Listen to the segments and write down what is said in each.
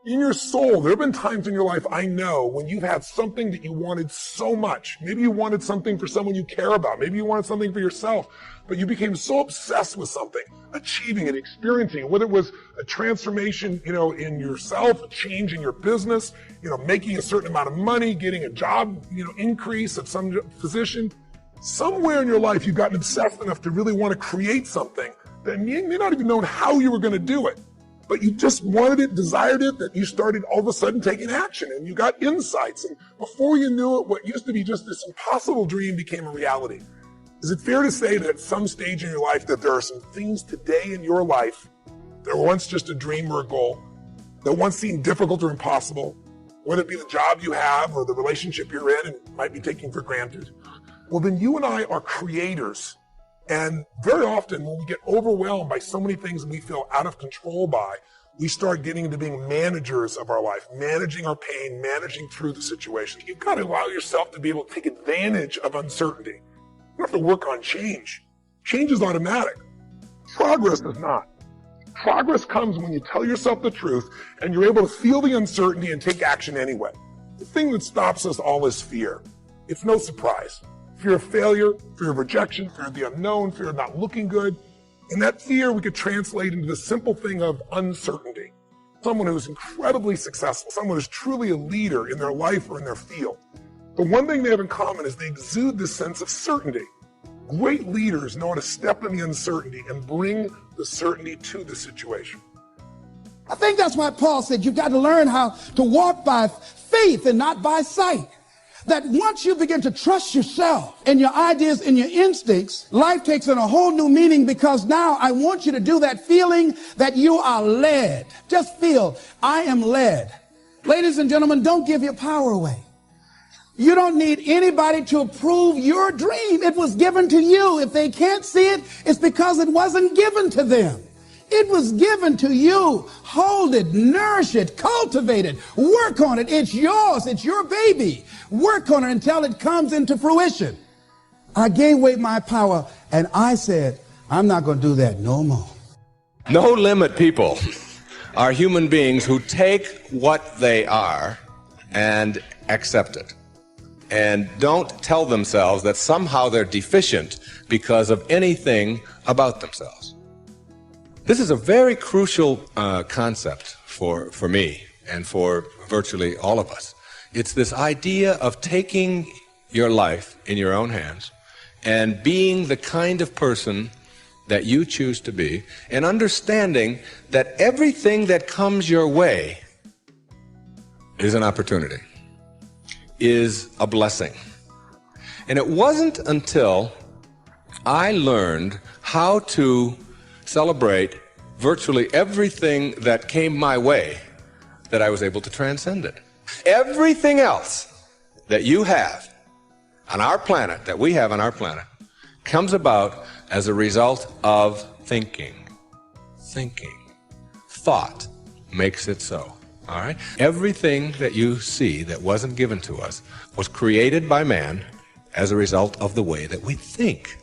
In your soul, there have been times in your life, I know, when you've had something that you wanted so much. Maybe you wanted something for someone you care about. Maybe you wanted something for yourself, but you became so obsessed with something, achieving it, experiencing it, whether it was a transformation, in yourself, a change in your business, making a certain amount of money, getting a job, increase at some position. Somewhere in your life, you've gotten obsessed enough to really want to create something that you may not even know how you were going to do it. But you just wanted it, desired it, that you started all of a sudden taking action and you got insights. And before you knew it, what used to be just this impossible dream became a reality. Is it fair to say that at some stage in your life that there are some things today in your life that were once just a dream or a goal, that once seemed difficult or impossible, whether it be the job you have or the relationship you're in and might be taking for granted? Well, then you and I are creators. And very often when we get overwhelmed by so many things that we feel out of control by, we start getting into being managers of our life, managing our pain, managing through the situation. You've got to allow yourself to be able to take advantage of uncertainty. You don't have to work on change. Change is automatic. Progress is not. Progress comes when you tell yourself the truth and you're able to feel the uncertainty and take action anyway. The thing that stops us all is fear. It's no surprise. Fear of failure, fear of rejection, fear of the unknown, fear of not looking good. And that fear we could translate into the simple thing of uncertainty. Someone who's incredibly successful, someone who's truly a leader in their life or in their field. The one thing they have in common is they exude this sense of certainty. Great leaders know how to step in the uncertainty and bring the certainty to the situation. I think that's why Paul said you've got to learn how to walk by faith and not by sight. That once you begin to trust yourself and your ideas and your instincts, life takes on a whole new meaning, because now I want you to do that feeling that you are led. Just feel, I am led. Ladies and gentlemen, don't give your power away. You don't need anybody to approve your dream. It was given to you. If they can't see it, it's because it wasn't given to them. It was given to you. Hold it, nourish it, cultivate it, work on it. It's yours. It's your baby. Work on it until it comes into fruition. I gave away my power and I said, I'm not going to do that no more. No limit people are human beings who take what they are and accept it, and don't tell themselves that somehow they're deficient because of anything about themselves. This is a very crucial concept for me and for virtually all of us. It's this idea of taking your life in your own hands and being the kind of person that you choose to be, and understanding that everything that comes your way is an opportunity, is a blessing. And it wasn't until I learned how to celebrate virtually everything that came my way that I was able to transcend it. Everything else that you have on our planet, that we have on our planet, comes about as a result of thinking. Thought makes it so. All right? Everything that you see that wasn't given to us was created by man as a result of the way that we think,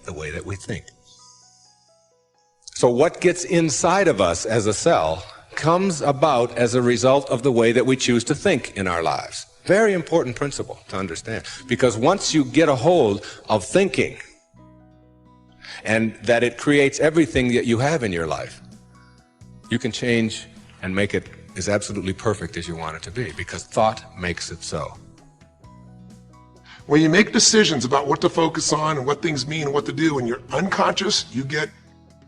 So what gets inside of us as a cell comes about as a result of the way that we choose to think in our lives. Very important principle to understand, because once you get a hold of thinking, and that it creates everything that you have in your life, you can change and make it as absolutely perfect as you want it to be, because thought makes it so. When you make decisions about what to focus on and what things mean and what to do, and you're unconscious, you get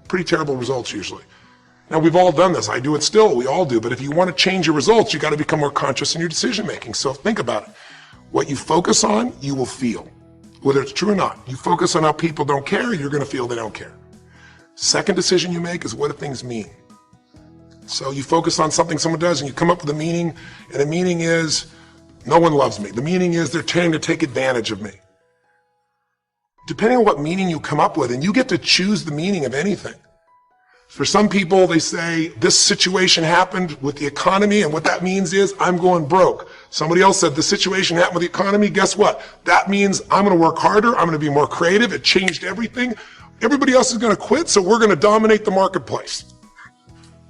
pretty terrible results usually. Now, we've all done this. I do it still. We all do. But if you want to change your results, you got to become more conscious in your decision making. So think about it. What you focus on, you will feel. Whether it's true or not. You focus on how people don't care, you're going to feel they don't care. Second decision you make is, what do things mean? So you focus on something someone does and you come up with a meaning, and the meaning is, no one loves me. The meaning is they're trying to take advantage of me. Depending on what meaning you come up with, and you get to choose the meaning of anything. For some people, they say, this situation happened with the economy, and what that means is, I'm going broke. Somebody else said, the situation happened with the economy, guess what? That means I'm going to work harder, I'm going to be more creative, it changed everything. Everybody else is going to quit, so we're going to dominate the marketplace.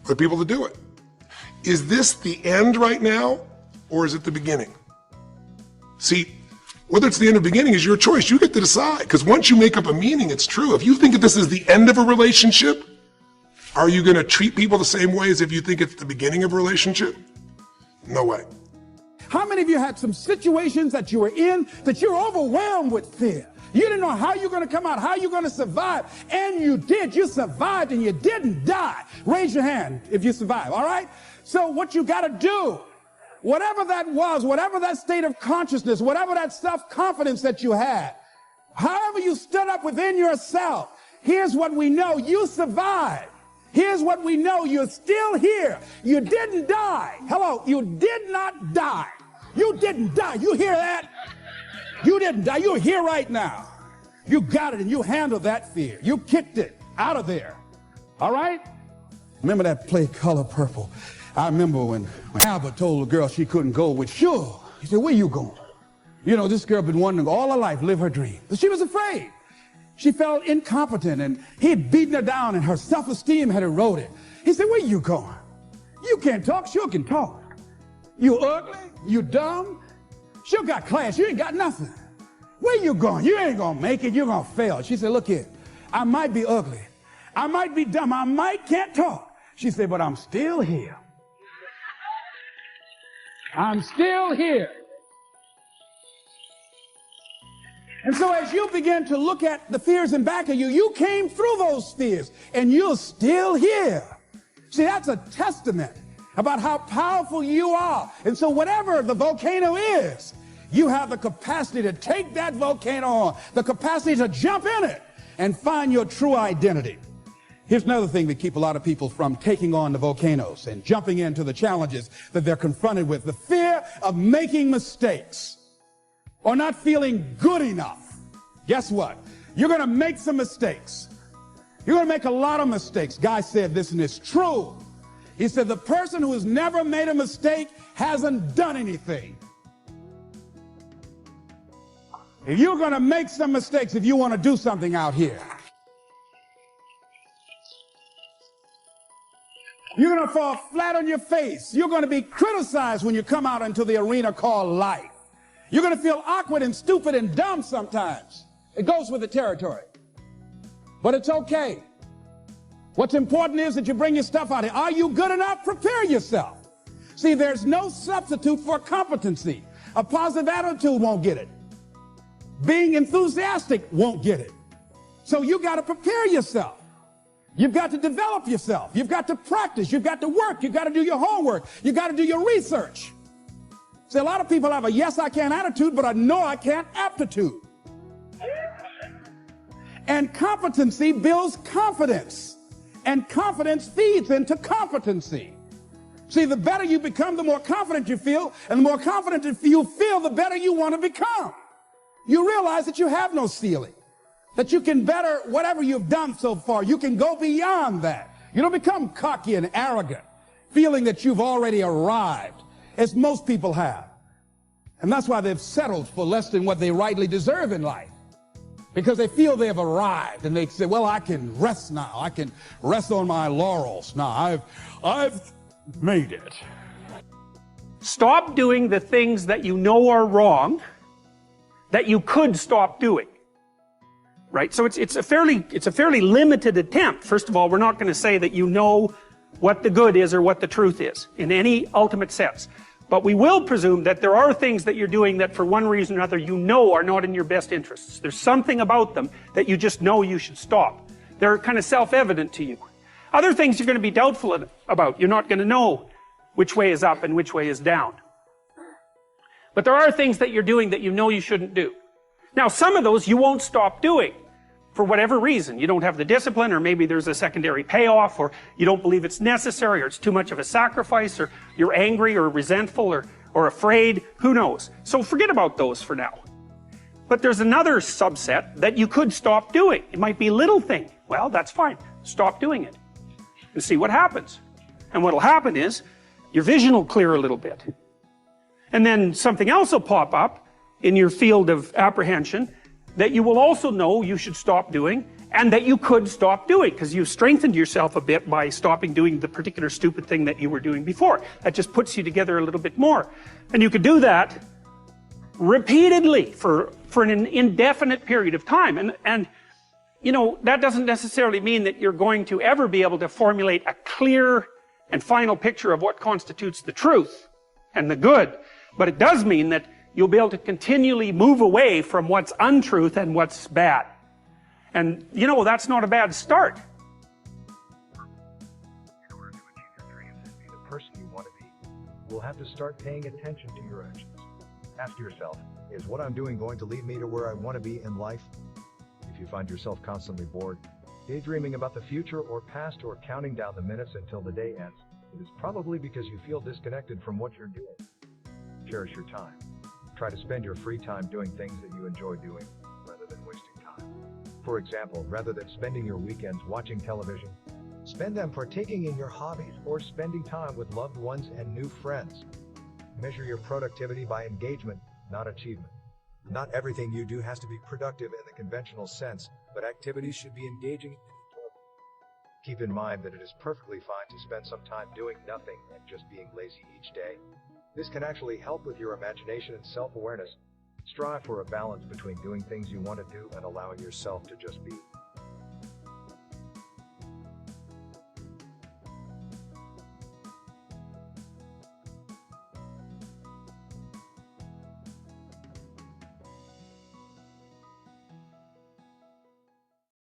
For people to do it. is this the end right now, or is it the beginning? See, whether it's the end or beginning is your choice. You get to decide, because once you make up a meaning, it's true. If you think that this is the end of a relationship, are you going to treat people the same way as if you think it's the beginning of a relationship? No way. How many of you had some situations that you were in that you're overwhelmed with fear? You didn't know how you're going to come out, how you're going to survive, and you did. You survived and you didn't die. Raise your hand if you survived, all right? So what you got to do, whatever that was, whatever that state of consciousness, whatever that self-confidence that you had, however you stood up within yourself, here's what we know: you survived. Here's what we know: you're still here. You didn't die. Hello, you did not die. You didn't die. You hear that? You didn't die. You're here right now. You got it and you handled that fear. You kicked it out of there. All right? Remember that play Color Purple? I remember when Albert told the girl she couldn't go with Sure. He said, where you going? You know, this girl been wanting all her life live her dream. But she was afraid. She felt incompetent, and he had beaten her down, and her self-esteem had eroded. He said, where you going? You can't talk. Sure can talk. You ugly. You dumb. Sure got class. You ain't got nothing. Where you going? You ain't going to make it. You're going to fail. She said, look here. I might be ugly. I might be dumb. I might can't talk. She said, but I'm still here. I'm still here. And so as you begin to look at the fears in back of you, you came through those fears and you're still here. See, that's a testament about how powerful you are. And so whatever the volcano is, you have the capacity to take that volcano on, the capacity to jump in it and find your true identity. Here's another thing that keeps a lot of people from taking on the volcanoes and jumping into the challenges that they're confronted with: the fear of making mistakes or not feeling good enough. Guess what? You're going to make some mistakes. You're going to make a lot of mistakes. Guy said this, and it's true. He said, the person who has never made a mistake hasn't done anything. If you're going to make some mistakes, if you want to do something out here, you're going to fall flat on your face. You're going to be criticized when you come out into the arena called life. You're going to feel awkward and stupid and dumb sometimes. It goes with the territory. But it's okay. What's important is that you bring your stuff out here. Are you good enough? Prepare yourself. See, there's no substitute for competency. A positive attitude won't get it. Being enthusiastic won't get it. So you got to prepare yourself. You've got to develop yourself. You've got to practice. You've got to work. You've got to do your homework. You've got to do your research. See, a lot of people have a yes, I can attitude, but a no, I can't aptitude. And competency builds confidence. And confidence feeds into competency. See, the better you become, the more confident you feel. And the more confident you feel, the better you want to become. You realize that you have no ceiling. That you can better whatever you've done so far. You can go beyond that. You don't become cocky and arrogant, feeling that you've already arrived, as most people have. And that's why they've settled for less than what they rightly deserve in life. Because they feel they have arrived, and they say, well, I can rest now. I can rest on my laurels now. I've made it. Stop doing the things that you know are wrong that you could stop doing. Right? So it's a fairly limited attempt. First of all, we're not going to say that you know what the good is or what the truth is in any ultimate sense. But we will presume that there are things that you're doing that for one reason or another you know are not in your best interests. There's something about them that you just know you should stop. They're kind of self-evident to you. Other things you're going to be doubtful about. You're not going to know which way is up and which way is down. But there are things that you're doing that you know you shouldn't do. Now, some of those you won't stop doing for whatever reason. You don't have the discipline, or maybe there's a secondary payoff, or you don't believe it's necessary, or it's too much of a sacrifice, or you're angry or resentful or afraid. Who knows? So forget about those for now. But there's another subset that you could stop doing. It might be a little thing. Well, that's fine. Stop doing it and see what happens. And what'll happen is your vision will clear a little bit. And then something else will pop up in your field of apprehension that you will also know you should stop doing, and that you could stop doing, because you've strengthened yourself a bit by stopping doing the particular stupid thing that you were doing before. That just puts you together a little bit more. And you could do that repeatedly for an indefinite period of time. And you know, that doesn't necessarily mean that you're going to ever be able to formulate a clear and final picture of what constitutes the truth and the good. But it does mean that you'll be able to continually move away from what's untruth and what's bad. And, you know, that's not a bad start. In order to achieve your dreams and be the person you want to be, you'll have to start paying attention to your actions. Ask yourself, is what I'm doing going to lead me to where I want to be in life? If you find yourself constantly bored, daydreaming about the future or past, or counting down the minutes until the day ends, it is probably because you feel disconnected from what you're doing. Cherish your time. Try to spend your free time doing things that you enjoy doing, rather than wasting time. For example, rather than spending your weekends watching television, spend them partaking in your hobbies or spending time with loved ones and new friends. Measure your productivity by engagement, not achievement. Not everything you do has to be productive in the conventional sense, but activities should be engaging and enjoyable. Keep in mind that it is perfectly fine to spend some time doing nothing and just being lazy each day. This can actually help with your imagination and self-awareness. Strive for a balance between doing things you want to do and allowing yourself to just be.